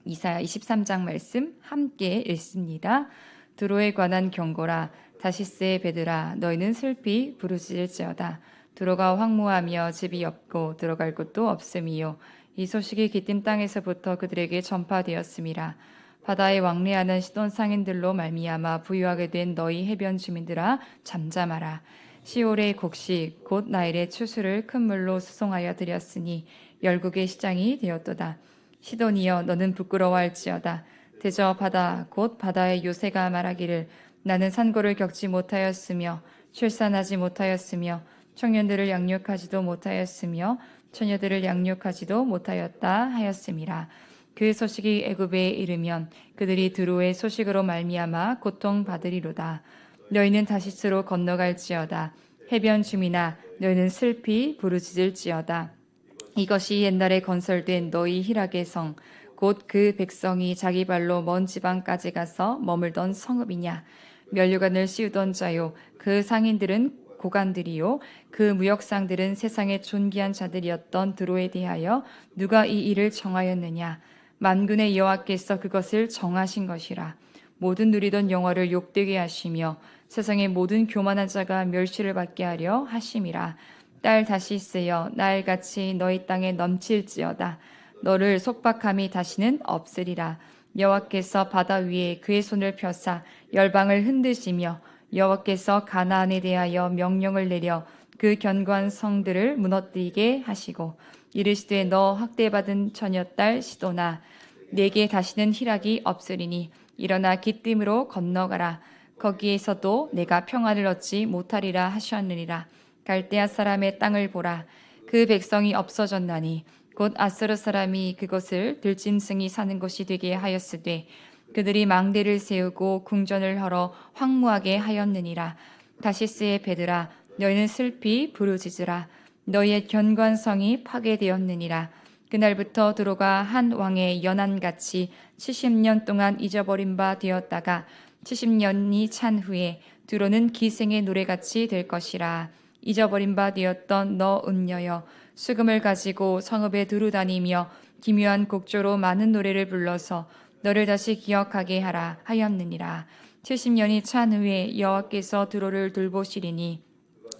이사야 23장 말씀 함께 읽습니다. 두로에 관한 경고라. 다시스의 배들아, 너희는 슬피 부르짖을지어다. 두로가 황무하며 집이 없고 들어갈 곳도 없음이요, 이 소식이 기띔 땅에서부터 그들에게 전파되었음이라. 바다에 왕래하는 시돈 상인들로 말미암아 부유하게 된 너희 해변 주민들아, 잠잠하라. 시올의 곡식 곧 나일의 추수를 큰 물로 수송하여 드렸으니 열국의 시장이 되었도다. 시돈이여, 너는 부끄러워할지어다. 대저 바다 곧 바다의 요새가 말하기를, 나는 산고를 겪지 못하였으며 출산하지 못하였으며 청년들을 양육하지도 못하였으며 처녀들을 양육하지도 못하였다 하였음이라. 그 소식이 애굽에 이르면 그들이 두로의 소식으로 말미암아 고통받으리로다. 너희는 다시스로 건너갈지어다. 해변 주민아, 너희는 슬피 부르짖을지어다. 이것이 옛날에 건설된 너희 희락의 성, 곧 그 백성이 자기 발로 먼 지방까지 가서 머물던 성읍이냐. 면류관을 씌우던 자요, 그 상인들은 고관들이요, 그 무역상들은 세상의 존귀한 자들이었던 두로에 대하여 누가 이 일을 정하였느냐. 만군의 여호와께서 그것을 정하신 것이라. 모든 누리던 영화를 욕되게 하시며 세상의 모든 교만한 자가 멸시를 받게 하려 하심이라. 딸 다시스여, 나일같이 너희 땅에 넘칠지어다. 너를 속박함이 다시는 없으리라. 여호와께서 바다 위에 그의 손을 펴사 열방을 흔드시며 여호와께서 가나안에 대하여 명령을 내려 그 견고한 성들을 무너뜨리게 하시고 이르시되, 너 학대받은 처녀딸 시도나, 내게 다시는 희락이 없으리니 일어나 기띔으로 건너가라. 거기에서도 내가 평안을 얻지 못하리라 하셨느니라. 갈대아 사람의 땅을 보라. 그 백성이 없어졌나니 곧 아스르 사람이 그것을 들짐승이 사는 곳이 되게 하였으되 그들이 망대를 세우고 궁전을 헐어 황무하게 하였느니라. 다시스의 배들아, 너희는 슬피 부르짖으라. 너희의 견고한 성이 파괴되었느니라. 그날부터 두로가 한 왕의 연한같이 70년 동안 잊어버린 바 되었다가 70년이 찬 후에 두로는 기생의 노래같이 될 것이라. 잊어버린 바 되었던 너 음녀여, 수금을 가지고 성읍에 두루 다니며 기묘한 곡조로 많은 노래를 불러서 너를 다시 기억하게 하라 하였느니라. 70년이 찬 후에 여호와께서 두로를 돌보시리니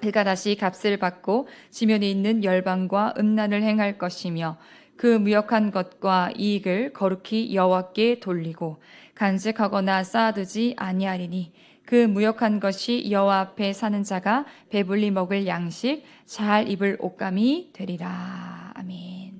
그가 다시 값을 받고 지면에 있는 열방과 음란을 행할 것이며 그 무역한 것과 이익을 거룩히 여호와께 돌리고 간직하거나 쌓아두지 아니하리니 그 무역한 것이 여호와 앞에 사는 자가 배불리 먹을 양식, 잘 입을 옷감이 되리라. 아멘.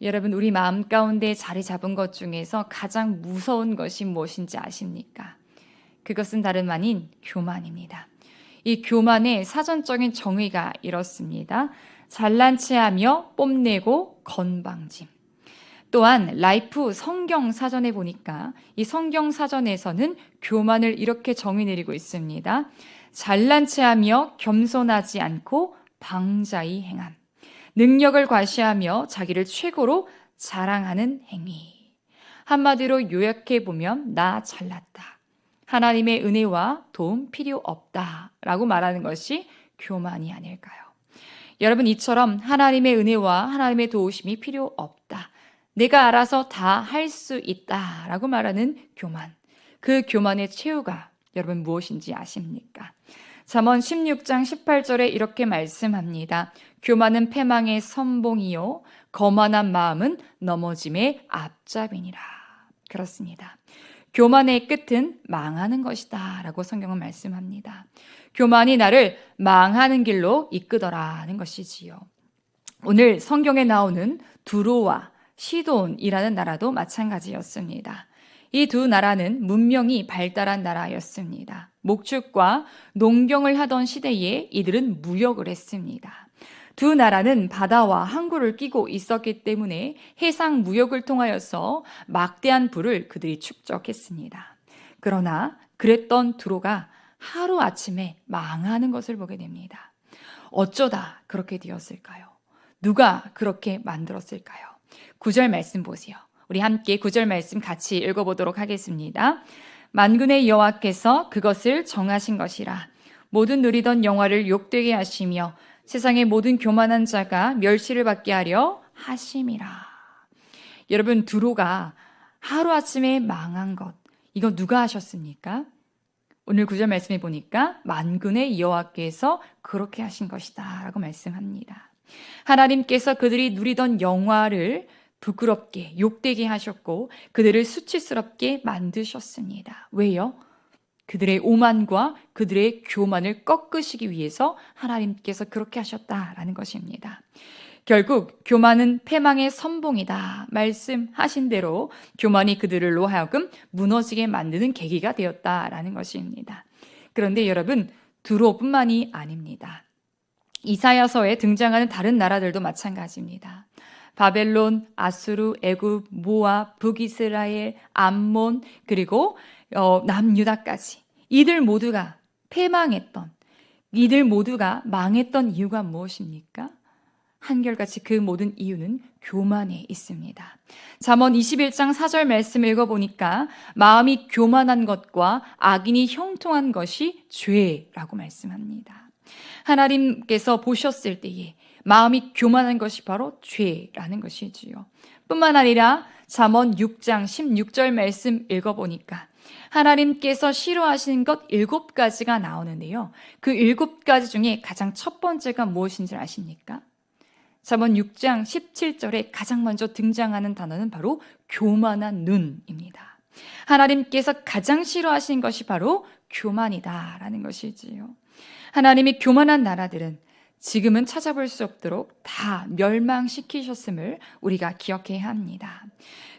여러분, 우리 마음 가운데 자리 잡은 것 중에서 가장 무서운 것이 무엇인지 아십니까? 그것은 다름 아닌 교만입니다. 이 교만의 사전적인 정의가 이렇습니다. 잘난 체하며 뽐내고 건방짐. 또한 라이프 성경 사전에 보니까 이 성경 사전에서는 교만을 이렇게 정의 내리고 있습니다. 잘난 체하며 겸손하지 않고 방자히 행함. 능력을 과시하며 자기를 최고로 자랑하는 행위. 한마디로 요약해 보면 나 잘났다, 하나님의 은혜와 도움 필요 없다 라고 말하는 것이 교만이 아닐까요? 여러분, 이처럼 하나님의 은혜와 하나님의 도우심이 필요 없다, 내가 알아서 다 할 수 있다 라고 말하는 교만, 그 교만의 최후가 여러분 무엇인지 아십니까? 잠언 16장 18절에 이렇게 말씀합니다. 교만은 패망의 선봉이요 거만한 마음은 넘어짐의 앞잡이니라. 그렇습니다. 교만의 끝은 망하는 것이다 라고 성경은 말씀합니다. 교만이 나를 망하는 길로 이끄더라는 것이지요. 오늘 성경에 나오는 두로와 시돈이라는 나라도 마찬가지였습니다. 이 두 나라는 문명이 발달한 나라였습니다. 목축과 농경을 하던 시대에 이들은 무역을 했습니다. 두 나라는 바다와 항구를 끼고 있었기 때문에 해상 무역을 통하여서 막대한 부를 그들이 축적했습니다. 그러나 그랬던 두로가 하루아침에 망하는 것을 보게 됩니다. 어쩌다 그렇게 되었을까요? 누가 그렇게 만들었을까요? 9절 말씀 보세요. 우리 함께 9절 말씀 같이 읽어보도록 하겠습니다. 만군의 여호와께서 그것을 정하신 것이라. 모든 누리던 영화를 욕되게 하시며 세상의 모든 교만한 자가 멸시를 받게 하려 하심이라. 여러분, 두로가 하루아침에 망한 것, 이거 누가 하셨습니까? 오늘 9절 말씀에 보니까 만군의 여호와께서 그렇게 하신 것이다 라고 말씀합니다. 하나님께서 그들이 누리던 영화를 부끄럽게 욕되게 하셨고 그들을 수치스럽게 만드셨습니다. 왜요? 그들의 오만과 그들의 교만을 꺾으시기 위해서 하나님께서 그렇게 하셨다라는 것입니다. 결국 교만은 패망의 선봉이다 말씀하신 대로 교만이 그들로 하여금 무너지게 만드는 계기가 되었다라는 것입니다. 그런데 여러분, 두로뿐만이 아닙니다. 이사야서에 등장하는 다른 나라들도 마찬가지입니다. 바벨론, 아수르, 애굽, 모압, 북이스라엘, 암몬, 그리고 남유다까지 이들 모두가 패망했던, 이들 모두가 망했던 이유가 무엇입니까? 한결같이 그 모든 이유는 교만에 있습니다. 잠언 21장 4절 말씀 읽어보니까 마음이 교만한 것과 악인이 형통한 것이 죄라고 말씀합니다. 하나님께서 보셨을 때에 마음이 교만한 것이 바로 죄라는 것이지요. 뿐만 아니라 잠언 6장 16절 말씀 읽어보니까 하나님께서 싫어하시는 것 7가지가 나오는데요. 그 7가지 중에 가장 첫 번째가 무엇인지 아십니까? 잠언 6장 17절에 가장 먼저 등장하는 단어는 바로 교만한 눈입니다. 하나님께서 가장 싫어하신 것이 바로 교만이다라는 것이지요. 하나님이 교만한 나라들은 지금은 찾아볼 수 없도록 다 멸망시키셨음을 우리가 기억해야 합니다.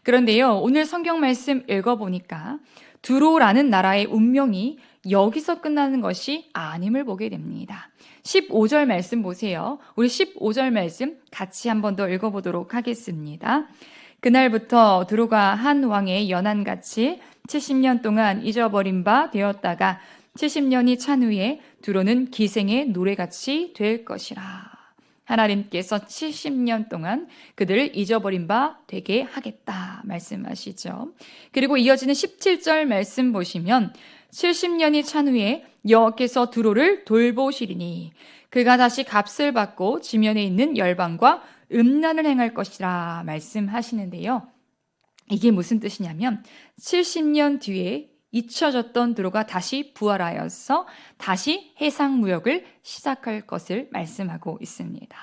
그런데요, 오늘 성경 말씀 읽어보니까 두로라는 나라의 운명이 여기서 끝나는 것이 아님을 보게 됩니다. 15절 말씀 보세요. 우리 15절 말씀 같이 한 번 더 읽어보도록 하겠습니다. 그날부터 두로가 한 왕의 연한같이 70년 동안 잊어버린 바 되었다가 70년이 찬 후에 두로는 기생의 노래같이 될 것이라. 하나님께서 70년 동안 그들을 잊어버린 바 되게 하겠다 말씀하시죠. 그리고 이어지는 17절 말씀 보시면 70년이 찬 후에 여호와께서 두로를 돌보시리니 그가 다시 값을 받고 지면에 있는 열방과 음란을 행할 것이라 말씀하시는데요. 이게 무슨 뜻이냐면 70년 뒤에 잊혀졌던 두로가 다시 부활하여서 다시 해상무역을 시작할 것을 말씀하고 있습니다.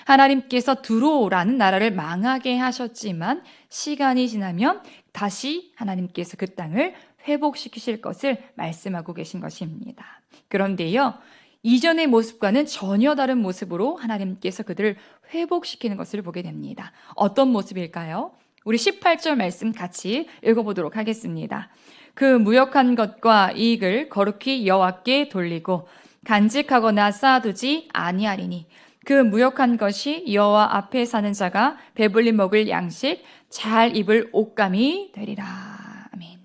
하나님께서 두로라는 나라를 망하게 하셨지만 시간이 지나면 다시 하나님께서 그 땅을 회복시키실 것을 말씀하고 계신 것입니다. 그런데요, 이전의 모습과는 전혀 다른 모습으로 하나님께서 그들을 회복시키는 것을 보게 됩니다. 어떤 모습일까요? 우리 18절 말씀 같이 읽어보도록 하겠습니다. 그 무역한 것과 이익을 거룩히 여호와께 돌리고 간직하거나 쌓아두지 아니하리니 그 무역한 것이 여호와 앞에 사는 자가 배불리 먹을 양식 잘 입을 옷감이 되리라. 아멘.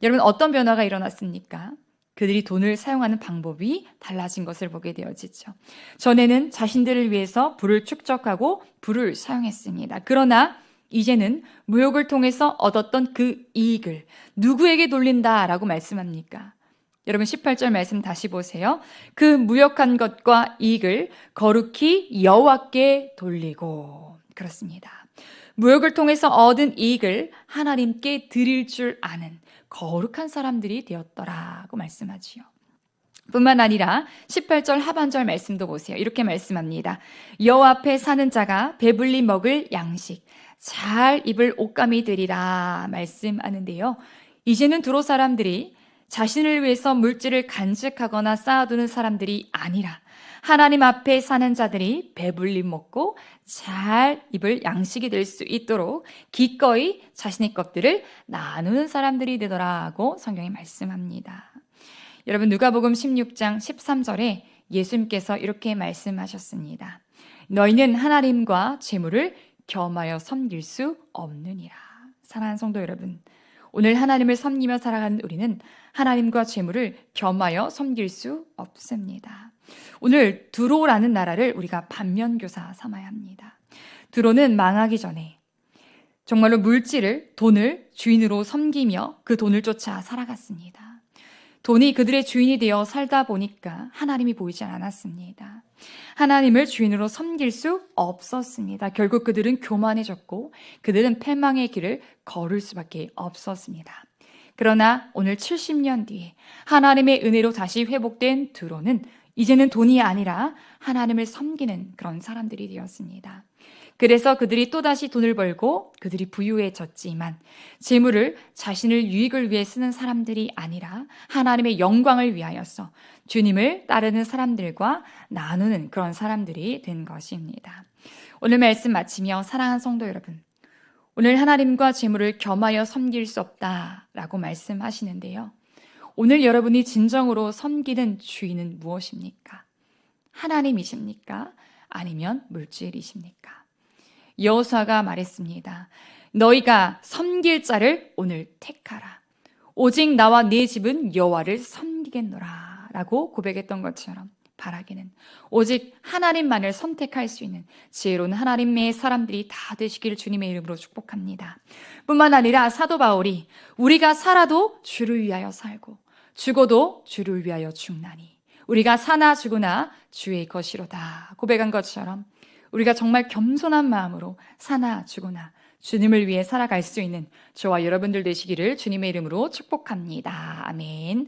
여러분, 어떤 변화가 일어났습니까? 그들이 돈을 사용하는 방법이 달라진 것을 보게 되어지죠. 전에는 자신들을 위해서 부를 축적하고 부를 사용했습니다. 그러나 이제는 무역을 통해서 얻었던 그 이익을 누구에게 돌린다라고 말씀합니까? 여러분 18절 말씀 다시 보세요. 그 무역한 것과 이익을 거룩히 여호와께 돌리고. 그렇습니다. 무역을 통해서 얻은 이익을 하나님께 드릴 줄 아는 거룩한 사람들이 되었더라고 말씀하지요. 뿐만 아니라 18절 하반절 말씀도 보세요. 이렇게 말씀합니다. 여호와 앞에 사는 자가 배불리 먹을 양식 잘 입을 옷감이 되리라 말씀하는데요. 이제는 두로 사람들이 자신을 위해서 물질을 간직하거나 쌓아두는 사람들이 아니라 하나님 앞에 사는 자들이 배불리 먹고 잘 입을 양식이 될 수 있도록 기꺼이 자신의 것들을 나누는 사람들이 되더라고 성경이 말씀합니다. 여러분, 누가복음 16장 13절에 예수님께서 이렇게 말씀하셨습니다. 너희는 하나님과 재물을 겸하여 섬길 수 없느니라. 사랑하는 성도 여러분, 오늘 하나님을 섬기며 살아가는 우리는 하나님과 재물을 겸하여 섬길 수 없습니다. 오늘 두로라는 나라를 우리가 반면교사 삼아야 합니다. 두로는 망하기 전에 정말로 물질을, 돈을 주인으로 섬기며 그 돈을 쫓아 살아갔습니다. 돈이 그들의 주인이 되어 살다 보니까 하나님이 보이지 않았습니다. 하나님을 주인으로 섬길 수 없었습니다. 결국 그들은 교만해졌고 그들은 패망의 길을 걸을 수밖에 없었습니다. 그러나 오늘 70년 뒤에 하나님의 은혜로 다시 회복된 드로는 이제는 돈이 아니라 하나님을 섬기는 그런 사람들이 되었습니다. 그래서 그들이 또다시 돈을 벌고 그들이 부유해졌지만 재물을 자신을 유익을 위해 쓰는 사람들이 아니라 하나님의 영광을 위하여서 주님을 따르는 사람들과 나누는 그런 사람들이 된 것입니다. 오늘 말씀 마치며 사랑하는 성도 여러분, 오늘 하나님과 재물을 겸하여 섬길 수 없다라고 말씀하시는데요. 오늘 여러분이 진정으로 섬기는 주인은 무엇입니까? 하나님이십니까? 아니면 물질이십니까? 여호수아가 말했습니다. 너희가 섬길 자를 오늘 택하라. 오직 나와 네 집은 여호와를 섬기겠노라 라고 고백했던 것처럼 바라기는 오직 하나님만을 선택할 수 있는 지혜로운 하나님의 사람들이 다 되시기를 주님의 이름으로 축복합니다. 뿐만 아니라 사도 바울이 우리가 살아도 주를 위하여 살고 죽어도 주를 위하여 죽나니 우리가 사나 죽으나 주의 것이로다 고백한 것처럼 우리가 정말 겸손한 마음으로 사나 죽으나 주님을 위해 살아갈 수 있는 저와 여러분들 되시기를 주님의 이름으로 축복합니다. 아멘.